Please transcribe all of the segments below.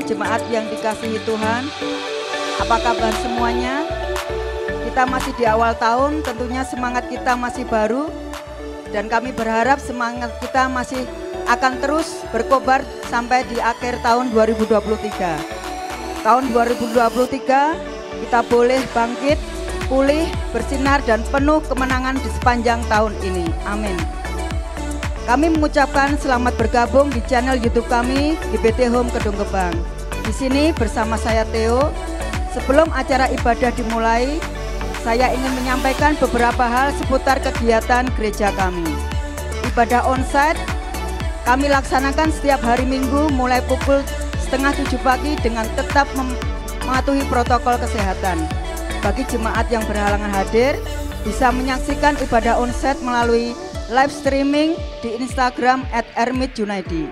jemaat yang dikasihi Tuhan. Apa kabar semuanya? Kita masih di awal tahun, tentunya semangat kita masih baru. Dan kami berharap semangat kita masih akan terus berkobar sampai di akhir tahun 2023. Tahun 2023 kita boleh bangkit, pulih, bersinar dan penuh kemenangan di sepanjang tahun ini. Amin. Kami mengucapkan selamat bergabung di channel YouTube kami di GBT Home Kedung Gebang. Di sini bersama saya Theo. Sebelum acara ibadah dimulai, saya ingin menyampaikan beberapa hal seputar kegiatan gereja kami. Ibadah onsite kami laksanakan setiap hari Minggu mulai pukul 6:30 pagi dengan tetap mematuhi protokol kesehatan. Bagi jemaat yang berhalangan hadir, bisa menyaksikan ibadah onsite melalui live streaming di Instagram @ermitjunaidi.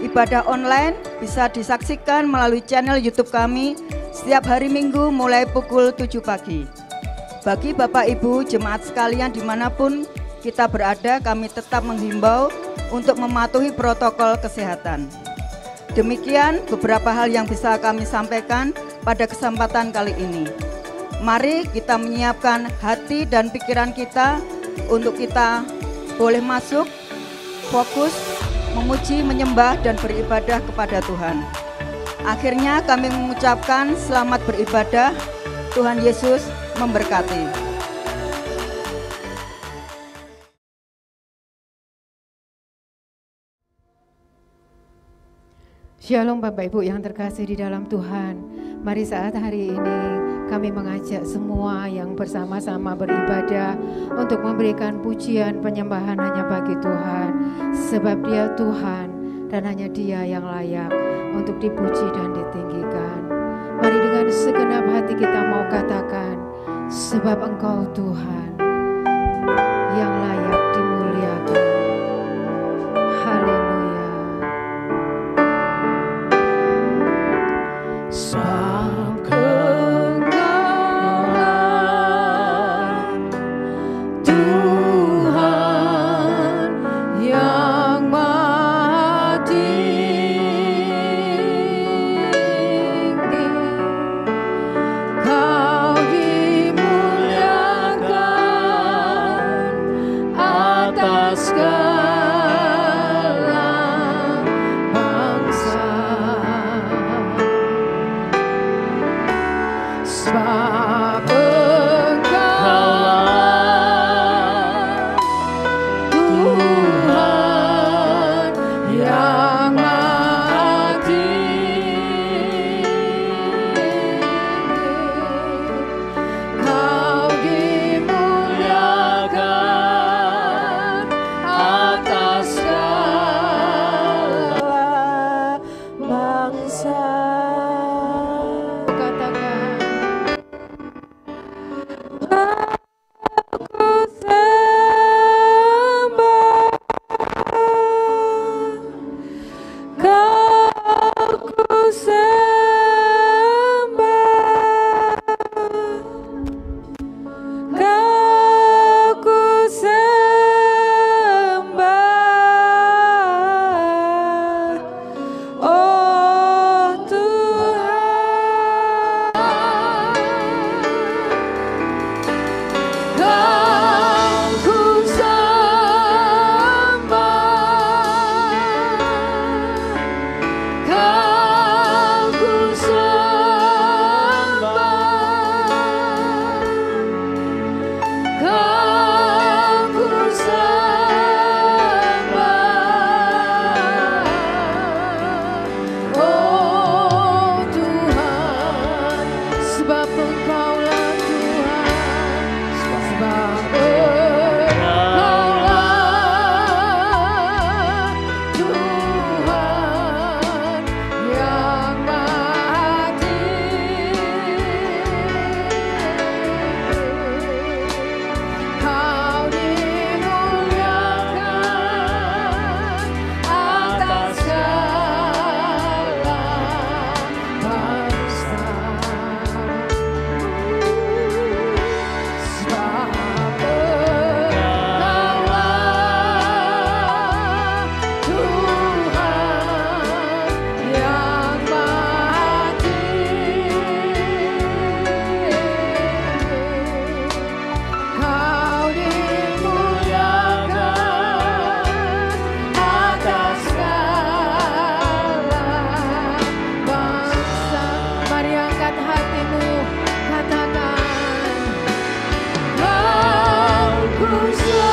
Ibadah online bisa disaksikan melalui channel YouTube kami setiap hari Minggu mulai pukul 7 pagi. Bagi Bapak Ibu jemaat sekalian dimanapun kita berada, kami tetap menghimbau untuk mematuhi protokol kesehatan. Demikian beberapa hal yang bisa kami sampaikan pada kesempatan kali ini. Mari kita menyiapkan hati dan pikiran kita untuk kita boleh masuk, fokus, memuji, menyembah, dan beribadah kepada Tuhan. Akhirnya kami mengucapkan selamat beribadah. Tuhan Yesus memberkati. Shalom Bapak Ibu yang terkasih di dalam Tuhan. Mari saat hari ini kami mengajak semua yang bersama-sama beribadah untuk memberikan pujian penyembahan hanya bagi Tuhan. Sebab Dia Tuhan dan hanya Dia yang layak untuk dipuji dan ditinggikan. Mari dengan segenap hati kita mau katakan, sebab Engkau Tuhan yang layak dimuliakan. Haleluya. Mari angkat hatimu, katakan, Kau ku sembah.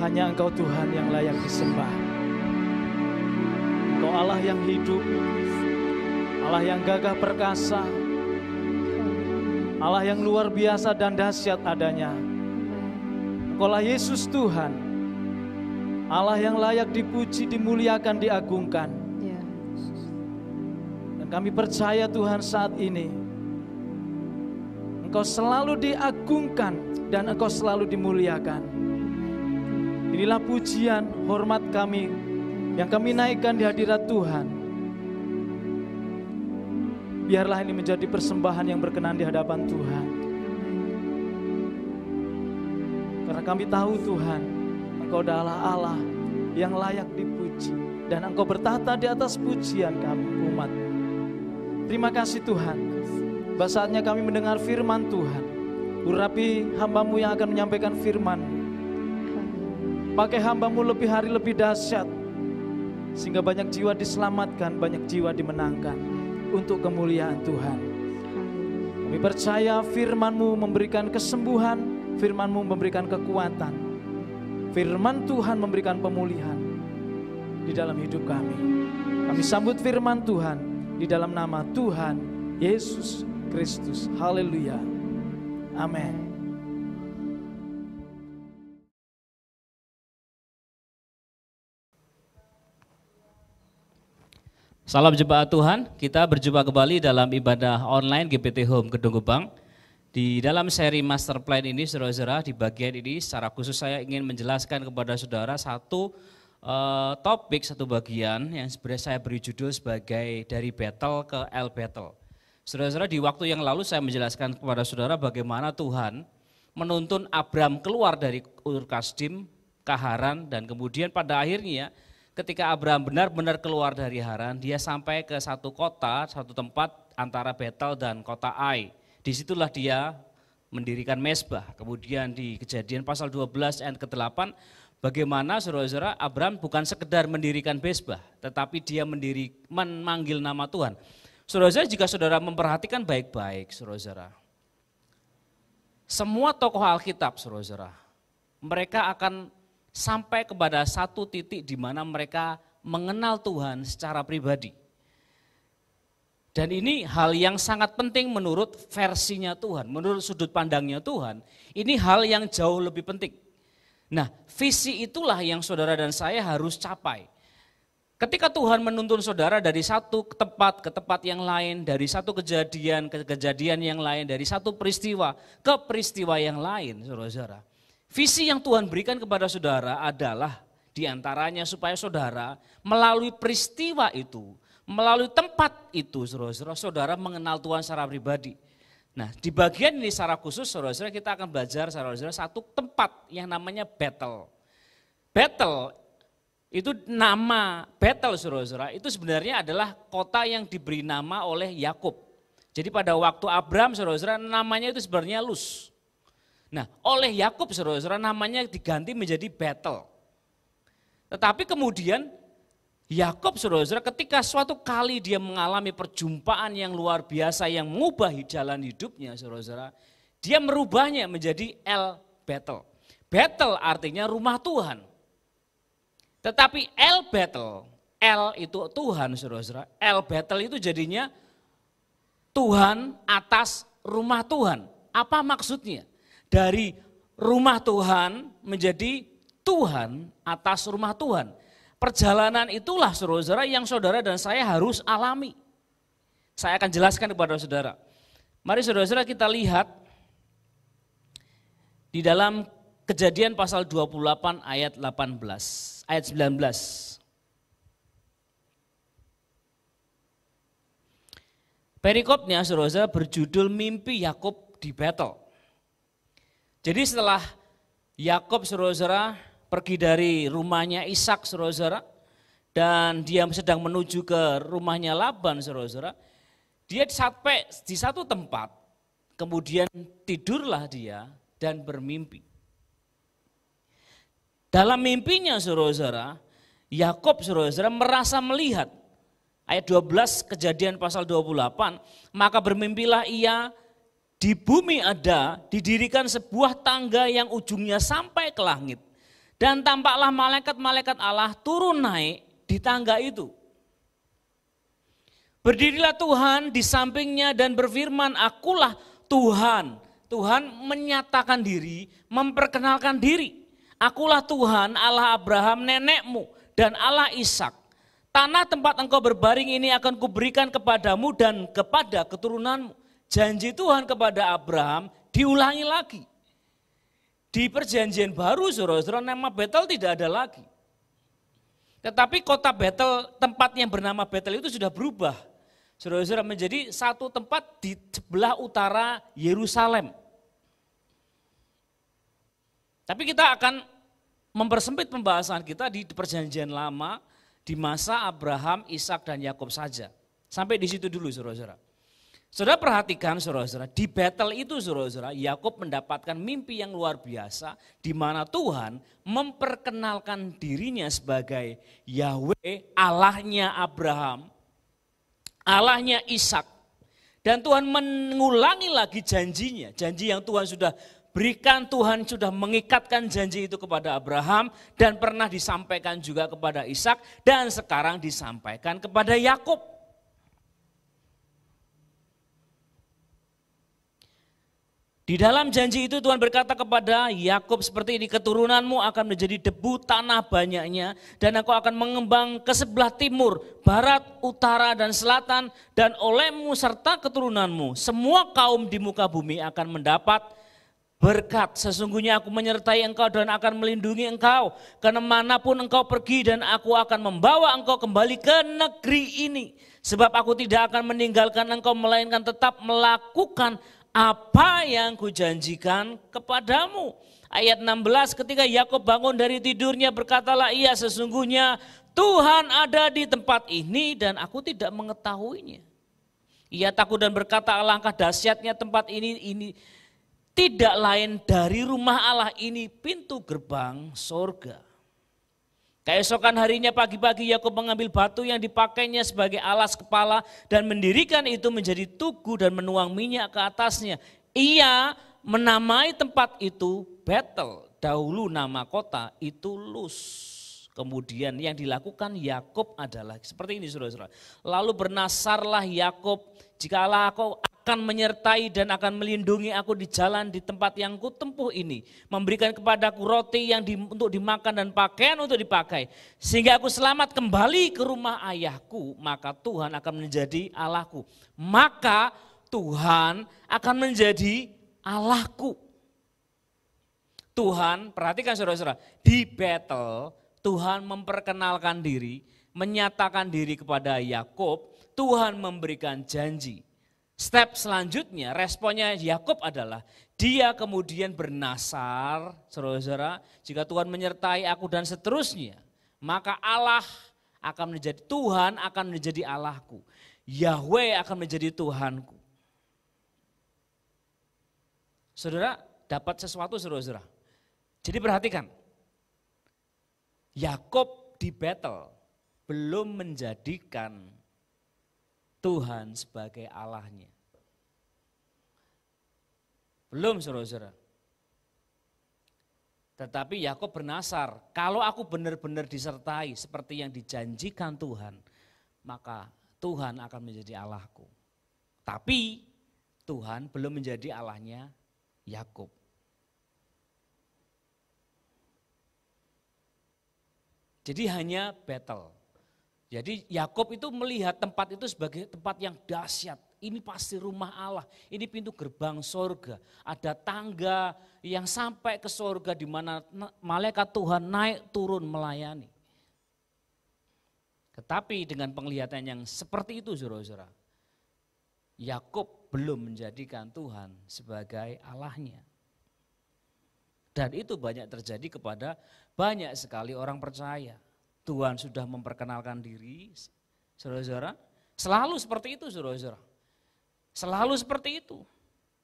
hanya Engkau Tuhan yang layak disembah. Engkau Allah yang hidup, Allah yang gagah perkasa, Allah yang luar biasa dan dahsyat adanya. Engkaulah Yesus Tuhan, Allah yang layak dipuji, dimuliakan, diagungkan. Dan kami percaya Tuhan saat ini, Engkau selalu diagungkan dan Engkau selalu dimuliakan. Inilah pujian, hormat kami yang kami naikkan di hadirat Tuhan. Biarlah ini menjadi persembahan yang berkenan di hadapan Tuhan. Karena kami tahu Tuhan, Engkau adalah Allah yang layak dipuji. Dan Engkau bertahta di atas pujian kami, umat. Terima kasih Tuhan. Saatnya kami mendengar firman Tuhan. Urapi hamba-Mu yang akan menyampaikan firman. Pakai hamba-Mu lebih hari lebih dahsyat. Sehingga banyak jiwa diselamatkan, banyak jiwa dimenangkan. Untuk kemuliaan Tuhan. Kami percaya firman-Mu memberikan kesembuhan, firman-Mu memberikan kekuatan, firman Tuhan memberikan pemulihan di dalam hidup kami. Kami sambut firman Tuhan di dalam nama Tuhan Yesus Kristus. Haleluya. Amin. Salam jemaat Tuhan, kita berjumpa kembali dalam ibadah online GPT Home Gedung Gebang. Di dalam seri Master Plan ini, saudara-saudara, di bagian ini secara khusus saya ingin menjelaskan kepada saudara satu topik, satu bagian yang sebenarnya saya beri judul sebagai dari battle ke El Battle. Saudara-saudara, di waktu yang lalu saya menjelaskan kepada saudara bagaimana Tuhan menuntun Abram keluar dari Ur Kasdim ke Haran, dan kemudian pada akhirnya ketika Abraham benar-benar keluar dari Haran, dia sampai ke satu kota, satu tempat antara Betel dan kota Ai. Disitulah dia mendirikan mezbah. Kemudian di Kejadian pasal 12 ayat ke-8, bagaimana saudara-saudara Abraham bukan sekedar mendirikan mezbah, tetapi dia memanggil nama Tuhan. Saudara-saudara, jika saudara memperhatikan baik-baik, saudara-saudara, semua tokoh Alkitab, saudara-saudara, mereka akan sampai kepada satu titik di mana mereka mengenal Tuhan secara pribadi. Dan ini hal yang sangat penting menurut versinya Tuhan, menurut sudut pandangnya Tuhan. Ini hal yang jauh lebih penting. Nah, visi itulah yang saudara dan saya harus capai. Ketika Tuhan menuntun saudara dari satu tempat ke tempat yang lain, dari satu kejadian ke kejadian yang lain, dari satu peristiwa ke peristiwa yang lain, saudara-saudara. Visi yang Tuhan berikan kepada saudara adalah diantaranya supaya saudara melalui peristiwa itu, melalui tempat itu, saudara mengenal Tuhan secara pribadi. Nah, di bagian ini secara khusus, saudara kita akan belajar saudara satu tempat yang namanya Betel. Betel itu nama Betel, saudara itu sebenarnya adalah kota yang diberi nama oleh Yakub. Jadi pada waktu Abram, saudara namanya itu sebenarnya Luz. Nah, oleh Yakub saudara-saudara namanya diganti menjadi Betel. Tetapi kemudian Yakub saudara-saudara ketika suatu kali dia mengalami perjumpaan yang luar biasa yang mengubah jalan hidupnya saudara-saudara, dia merubahnya menjadi El Betel. Betel artinya rumah Tuhan. Tetapi El Betel, El itu Tuhan saudara-saudara, El Betel itu jadinya Tuhan atas rumah Tuhan. Apa maksudnya? Dari rumah Tuhan menjadi Tuhan atas rumah Tuhan. Perjalanan itulah saudara-saudara yang saudara dan saya harus alami. Saya akan jelaskan kepada saudara. Mari saudara-saudara kita lihat di dalam Kejadian pasal 28 ayat 18, ayat 19. Perikopnya saudara-saudara berjudul Mimpi Yakub di Betel. Jadi setelah Yakub saudara-saudara pergi dari rumahnya Ishak saudara-saudara dan dia sedang menuju ke rumahnya Laban saudara-saudara, dia sampai di satu tempat, kemudian tidurlah dia dan bermimpi. Dalam mimpinya saudara-saudara, Yakub saudara-saudara merasa melihat, ayat 12 Kejadian pasal 28, maka bermimpilah ia, di bumi ada didirikan sebuah tangga yang ujungnya sampai ke langit. Dan tampaklah malaikat-malaikat Allah turun naik di tangga itu. Berdirilah Tuhan di sampingnya dan berfirman, akulah Tuhan. Tuhan menyatakan diri, memperkenalkan diri. Akulah Tuhan Allah Abraham nenekmu dan Allah Ishak. Tanah tempat engkau berbaring ini akan kuberikan kepadamu dan kepada keturunanmu. Janji Tuhan kepada Abraham diulangi lagi. Di perjanjian baru saudara-saudara nama Betel tidak ada lagi. Tetapi kota Betel, tempat yang bernama Betel itu sudah berubah. Saudara-saudara menjadi satu tempat di sebelah utara Yerusalem. Tapi kita akan mempersempit pembahasan kita di perjanjian lama di masa Abraham, Ishak dan Yakub saja. Sampai di situ dulu saudara-saudara. Saudara perhatikan saudara-saudara, di Betel itu saudara-saudara, Yakub mendapatkan mimpi yang luar biasa di mana Tuhan memperkenalkan dirinya sebagai Yahweh, Allahnya Abraham, Allahnya Ishak. Dan Tuhan mengulangi lagi janjinya, janji yang Tuhan sudah berikan, Tuhan sudah mengikatkan janji itu kepada Abraham dan pernah disampaikan juga kepada Ishak dan sekarang disampaikan kepada Yakub. Di dalam janji itu Tuhan berkata kepada Yakub seperti ini, keturunanmu akan menjadi debu tanah banyaknya dan aku akan mengembang ke sebelah timur, barat, utara dan selatan dan olehmu serta keturunanmu semua kaum di muka bumi akan mendapat berkat. Sesungguhnya aku menyertai engkau dan akan melindungi engkau kemanapun engkau pergi dan aku akan membawa engkau kembali ke negeri ini. Sebab aku tidak akan meninggalkan engkau melainkan tetap melakukan apa yang kujanjikan kepadamu. Ayat 16, ketika Yakub bangun dari tidurnya berkatalah ia, sesungguhnya Tuhan ada di tempat ini dan aku tidak mengetahuinya. Ia takut dan berkata, alangkah dahsyatnya tempat ini tidak lain dari rumah Allah, ini pintu gerbang sorga. Keesokan harinya pagi-pagi Yakub mengambil batu yang dipakainya sebagai alas kepala dan mendirikan itu menjadi tugu dan menuang minyak ke atasnya. Ia menamai tempat itu Betel, dahulu nama kota itu Luz. Kemudian yang dilakukan Yakub adalah seperti ini saudara-saudara. Lalu bernasarlah Yakub, jikalau aku akan menyertai dan akan melindungi aku di jalan di tempat yang kutempuh ini, memberikan kepadaku roti yang untuk dimakan dan pakaian untuk dipakai, sehingga aku selamat kembali ke rumah ayahku, maka Tuhan akan menjadi Allahku. Maka Tuhan akan menjadi Allahku. Tuhan, perhatikan saudara-saudara, di Betel Tuhan memperkenalkan diri, menyatakan diri kepada Yakub, Tuhan memberikan janji. Step selanjutnya, responnya Yakub adalah dia kemudian bernasar, saudara-saudara, jika Tuhan menyertai aku dan seterusnya, maka Allah akan menjadi Tuhan, akan menjadi Allahku. Yahweh akan menjadi Tuhanku. Saudara, dapat sesuatu saudara-saudara. Jadi perhatikan, Yakub di Betel belum menjadikan Tuhan sebagai Allahnya. Belum saudara-saudara. Tetapi Yakub bernasar, kalau aku benar-benar disertai seperti yang dijanjikan Tuhan, maka Tuhan akan menjadi Allahku. Tapi Tuhan belum menjadi Allahnya Yakub. Jadi hanya Betel. Jadi Yakub itu melihat tempat itu sebagai tempat yang dahsyat. Ini pasti rumah Allah, ini pintu gerbang sorga. Ada tangga yang sampai ke sorga di mana malaikat Tuhan naik turun melayani. Tetapi dengan penglihatan yang seperti itu saudara-saudara, Yakub belum menjadikan Tuhan sebagai Allahnya. Dan itu banyak terjadi kepada banyak sekali orang percaya. Tuhan sudah memperkenalkan diri, saudara-saudara. Selalu seperti itu saudara-saudara. Selalu seperti itu.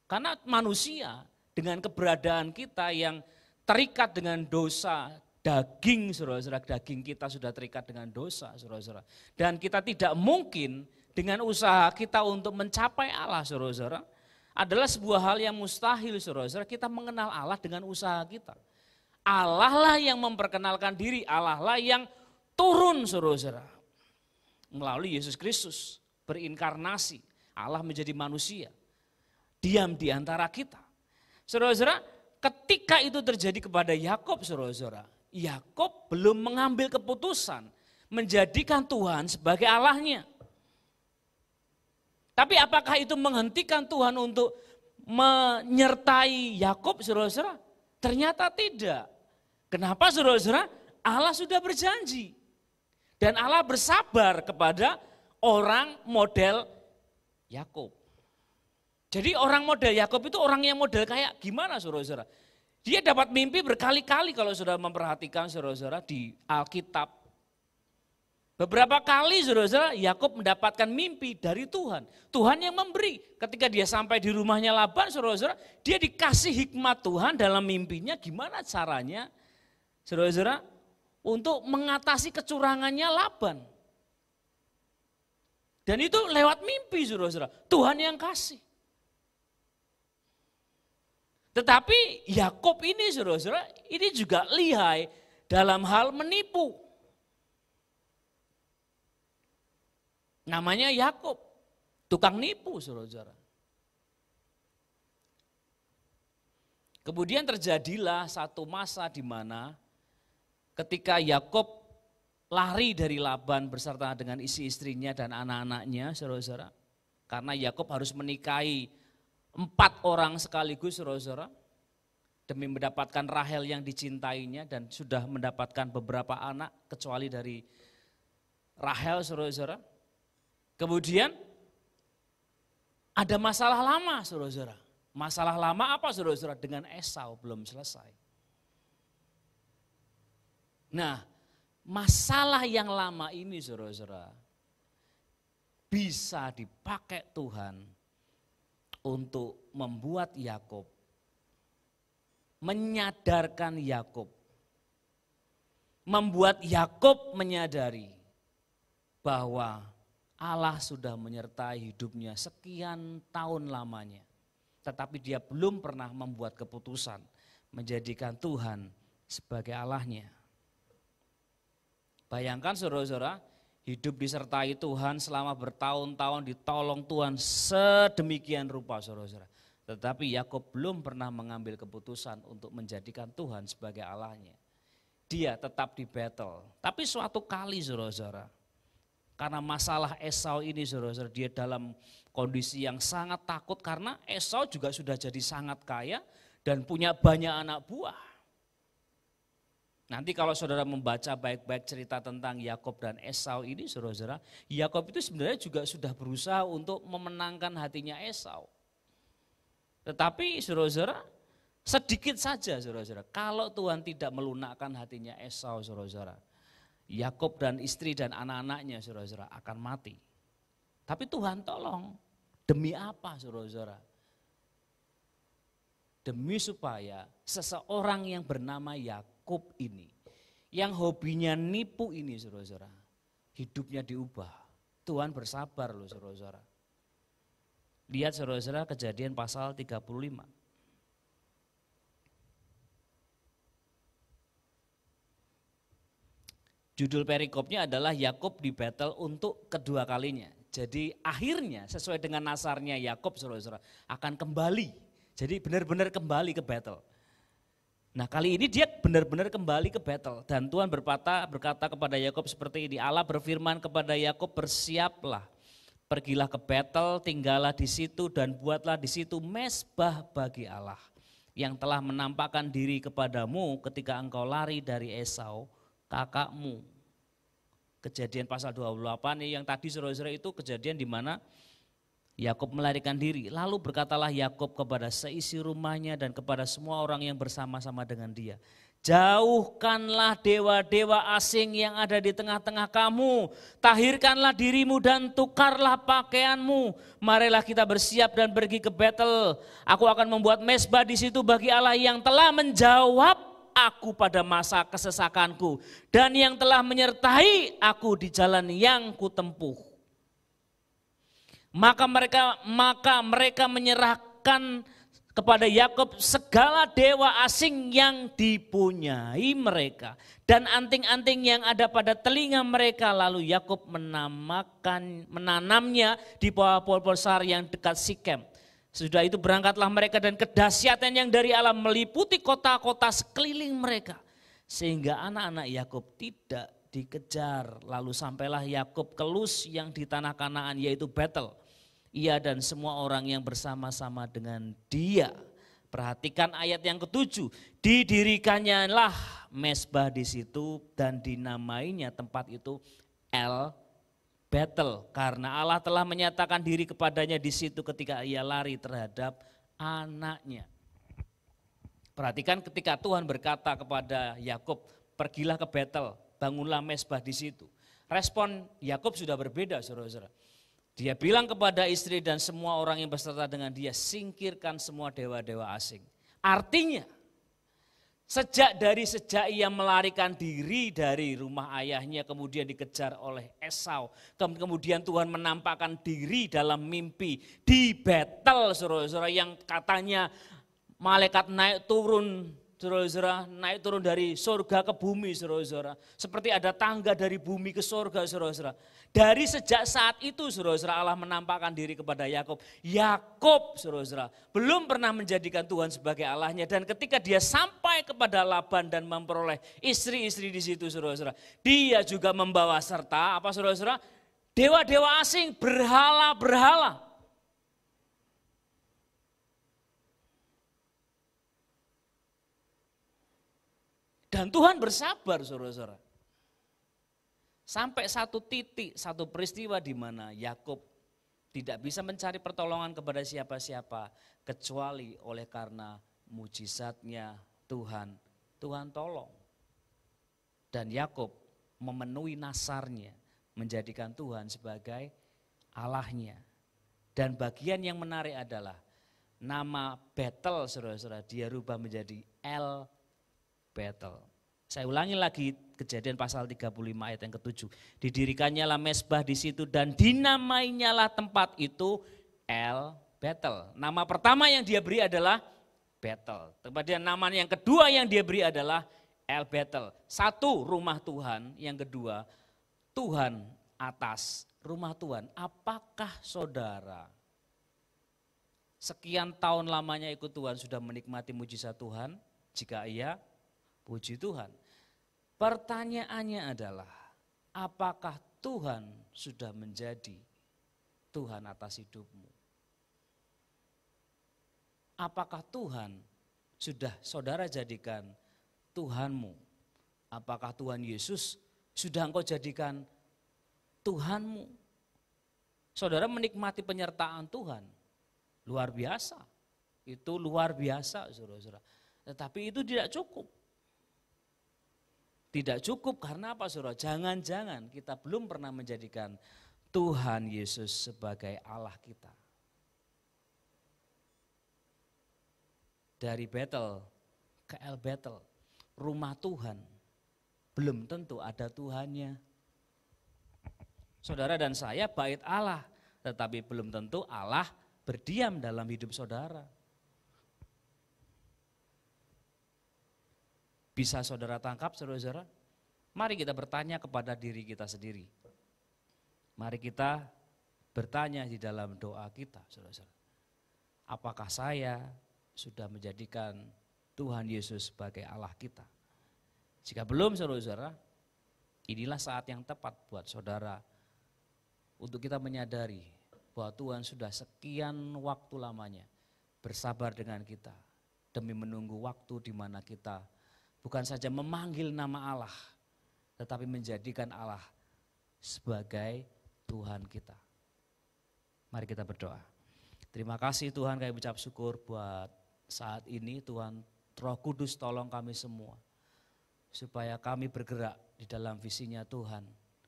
Karena manusia dengan keberadaan kita yang terikat dengan dosa, daging saudara-saudara, daging kita sudah terikat dengan dosa saudara-saudara. Dan kita tidak mungkin dengan usaha kita untuk mencapai Allah saudara-saudara, adalah sebuah hal yang mustahil saudara-saudara, kita mengenal Allah dengan usaha kita. Allah lah yang memperkenalkan diri, Allah lah yang turun saudara-saudara. Melalui Yesus Kristus berinkarnasi, Allah menjadi manusia, diam di antara kita. Saudara-saudara, ketika itu terjadi kepada Yakub, saudara-saudara, Yakub belum mengambil keputusan menjadikan Tuhan sebagai Allahnya. Tapi apakah itu menghentikan Tuhan untuk menyertai Yakub, saudara-saudara? Ternyata tidak. Kenapa, saudara-saudara? Allah sudah berjanji. Dan Allah bersabar kepada orang model Yakub. Jadi orang model Yakub itu orang yang model kayak gimana, saudara-saudara? Dia dapat mimpi berkali-kali kalau sudah memperhatikan, saudara-saudara, di Alkitab. Beberapa kali, saudara-saudara, Yakub mendapatkan mimpi dari Tuhan. Tuhan yang memberi. Ketika dia sampai di rumahnya Laban, saudara-saudara, dia dikasih hikmat Tuhan dalam mimpinya. Gimana caranya, saudara-saudara, untuk mengatasi kecurangannya Laban. Dan itu lewat mimpi, saudara-saudara. Tuhan yang kasih. Tetapi Yakub ini, saudara-saudara, ini juga lihai dalam hal menipu. Namanya Yakub, tukang nipu, saudara-saudara. Kemudian terjadilah satu masa di mana ketika Yakub lari dari Laban beserta dengan istri-istrinya dan anak-anaknya, saudara-saudara. Karena Yakub harus menikahi 4 orang sekaligus, saudara-saudara. Demi mendapatkan Rahel yang dicintainya dan sudah mendapatkan beberapa anak kecuali dari Rahel, saudara-saudara. Kemudian ada masalah lama, saudara-saudara. Masalah lama apa, saudara-saudara? Dengan Esau belum selesai. Nah, masalah yang lama ini, saudara-saudara, bisa dipakai Tuhan untuk membuat Yakub, menyadarkan Yakub, membuat Yakub menyadari bahwa Allah sudah menyertai hidupnya sekian tahun lamanya. Tetapi dia belum pernah membuat keputusan menjadikan Tuhan sebagai Allahnya. Bayangkan, saudara-saudara, hidup disertai Tuhan selama bertahun-tahun, ditolong Tuhan sedemikian rupa, saudara-saudara. Tetapi Yakub belum pernah mengambil keputusan untuk menjadikan Tuhan sebagai Allahnya. Dia tetap di battle. Tapi suatu kali, saudara-saudara, karena masalah Esau ini, saudara-saudara, dia dalam kondisi yang sangat takut karena Esau juga sudah jadi sangat kaya dan punya banyak anak buah. Nanti kalau saudara membaca baik-baik cerita tentang Yakub dan Esau ini, saudara-saudara, Yakub itu sebenarnya juga sudah berusaha untuk memenangkan hatinya Esau. Tetapi, saudara-saudara, sedikit saja, saudara-saudara, kalau Tuhan tidak melunakkan hatinya Esau, saudara-saudara, Yakub dan istri dan anak-anaknya, saudara-saudara, akan mati. Tapi Tuhan tolong. Demi apa, saudara-saudara? Demi supaya seseorang yang bernama Yakub ini, yang hobinya nipu ini, saudara-saudara, hidupnya diubah. Tuhan bersabar loh, saudara-saudara. Lihat, saudara-saudara, Kejadian pasal 35. Judul perikopnya adalah Yakub di battle untuk kedua kalinya. Jadi akhirnya sesuai dengan nasarnya Yakub, saudara-saudara, akan kembali. Jadi benar-benar kembali ke battle. Nah, kali ini dia benar-benar kembali ke battle. Dan Tuhan berkata kepada Yakub seperti ini. Allah berfirman kepada Yakub, bersiaplah, pergilah ke battle, tinggallah di situ dan buatlah di situ mezbah bagi Allah yang telah menampakkan diri kepadamu ketika engkau lari dari Esau, kakakmu. Kejadian pasal 28 yang tadi, saudara-saudara, itu kejadian di mana Yakub melarikan diri. Lalu berkatalah Yakub kepada seisi rumahnya dan kepada semua orang yang bersama-sama dengan dia, jauhkanlah dewa-dewa asing yang ada di tengah-tengah kamu, tahirkanlah dirimu dan tukarlah pakaianmu. Marilah kita bersiap dan pergi ke battle. Aku akan membuat mezbah di situ bagi Allah yang telah menjawab aku pada masa kesesakanku dan yang telah menyertai aku di jalan yang kutempuh. Maka mereka menyerahkan kepada Yakub segala dewa asing yang dipunyai mereka dan anting-anting yang ada pada telinga mereka. Lalu Yakub menanamnya di bawah pohon besar yang dekat Sikem. Sudah itu berangkatlah mereka dan kedahsyatan yang dari Allah meliputi kota-kota sekeliling mereka. Sehingga anak-anak Yakub tidak dikejar. Lalu sampailah Yakub ke Luz yang di tanah Kanaan yaitu Betel. Ia dan semua orang yang bersama-sama dengan dia. Perhatikan ayat yang ke-7. Didirikannya lah mezbah di situ dan dinamainya tempat itu El Betel. Karena Allah telah menyatakan diri kepadanya di situ ketika ia lari terhadap anaknya. Perhatikan ketika Tuhan berkata kepada Yakub, pergilah ke Betel, bangunlah mezbah di situ. Respon Yakub sudah berbeda, saudara-saudara. Dia bilang kepada istri dan semua orang yang berserta dengan dia, singkirkan semua dewa-dewa asing. Artinya, sejak ia melarikan diri dari rumah ayahnya, kemudian dikejar oleh Esau. Kemudian Tuhan menampakkan diri dalam mimpi di Betel, saudara-saudara, yang katanya malaikat naik turun, saudara-saudara, naik turun dari surga ke bumi, saudara-saudara. Seperti ada tangga dari bumi ke surga, saudara-saudara. Dari sejak saat itu, saudara-saudara, Allah menampakkan diri kepada Yakub. Yakub, saudara-saudara, belum pernah menjadikan Tuhan sebagai Allahnya. Dan ketika dia sampai kepada Laban dan memperoleh istri-istri di situ, saudara-saudara, dia juga membawa serta, apa saudara-saudara? Dewa-dewa asing, berhala-berhala. Dan Tuhan bersabar, saudara-saudara. Sampai satu titik, satu peristiwa di mana Yakub tidak bisa mencari pertolongan kepada siapa-siapa kecuali oleh karena mujizatnya Tuhan. Tuhan tolong. Dan Yakub memenuhi nasarnya, menjadikan Tuhan sebagai Allahnya. Dan bagian yang menarik adalah nama Betel, saudara-saudara, dia rubah menjadi El Betel. Saya ulangi lagi Kejadian pasal 35 ayat yang ke-7. Didirikannya lah mezbah di situ dan dinamainya lah tempat itu El Betel. Nama pertama yang dia beri adalah Betel. Kemudian nama yang kedua yang dia beri adalah El Betel. Satu, rumah Tuhan. Yang kedua, Tuhan atas rumah Tuhan. Apakah saudara sekian tahun lamanya ikut Tuhan sudah menikmati mujizat Tuhan? Jika iya, puji Tuhan. Pertanyaannya adalah, apakah Tuhan sudah menjadi Tuhan atas hidupmu? Apakah Tuhan sudah saudara jadikan Tuhanmu? Apakah Tuhan Yesus sudah engkau jadikan Tuhanmu? Saudara menikmati penyertaan Tuhan, luar biasa. Itu luar biasa, saudara-saudara. Tetapi itu tidak cukup. Tidak cukup karena apa, saudara? Jangan-jangan kita belum pernah menjadikan Tuhan Yesus sebagai Allah kita. Dari Betel ke El Betel, rumah Tuhan belum tentu ada Tuhannya. Saudara dan saya bait Allah, tetapi belum tentu Allah berdiam dalam hidup saudara. Bisa saudara tangkap, saudara-saudara? Mari kita bertanya kepada diri kita sendiri. Mari kita bertanya di dalam doa kita, saudara-saudara. Apakah saya sudah menjadikan Tuhan Yesus sebagai Allah kita? Jika belum, saudara-saudara, inilah saat yang tepat buat saudara untuk kita menyadari bahwa Tuhan sudah sekian waktu lamanya bersabar dengan kita demi menunggu waktu di mana kita bukan saja memanggil nama Allah, tetapi menjadikan Allah sebagai Tuhan kita. Mari kita berdoa. Terima kasih Tuhan, kami ucap syukur buat saat ini Tuhan, Roh Kudus tolong kami semua. Supaya kami bergerak di dalam visinya Tuhan.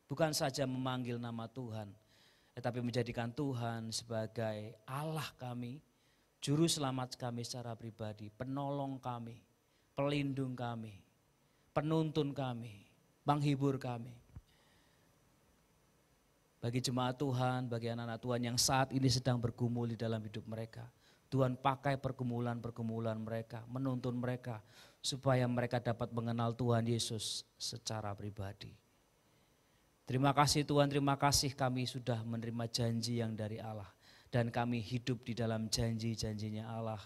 Bukan saja memanggil nama Tuhan, tetapi menjadikan Tuhan sebagai Allah kami, Juru Selamat kami secara pribadi, penolong kami, pelindung kami, penuntun kami, penghibur kami. Bagi jemaat Tuhan, bagi anak-anak Tuhan yang saat ini sedang bergumul di dalam hidup mereka, Tuhan pakai pergumulan-pergumulan mereka, menuntun mereka supaya mereka dapat mengenal Tuhan Yesus secara pribadi. Terima kasih Tuhan, terima kasih kami sudah menerima janji yang dari Allah. Dan kami hidup di dalam janji-janjinya Allah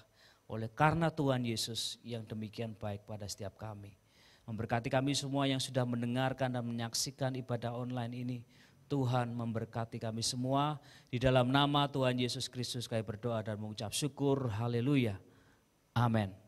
oleh karena Tuhan Yesus yang demikian baik pada setiap kami. Memberkati kami semua yang sudah mendengarkan dan menyaksikan ibadah online ini. Tuhan memberkati kami semua. Di dalam nama Tuhan Yesus Kristus kami berdoa dan mengucap syukur. Haleluya. Amin.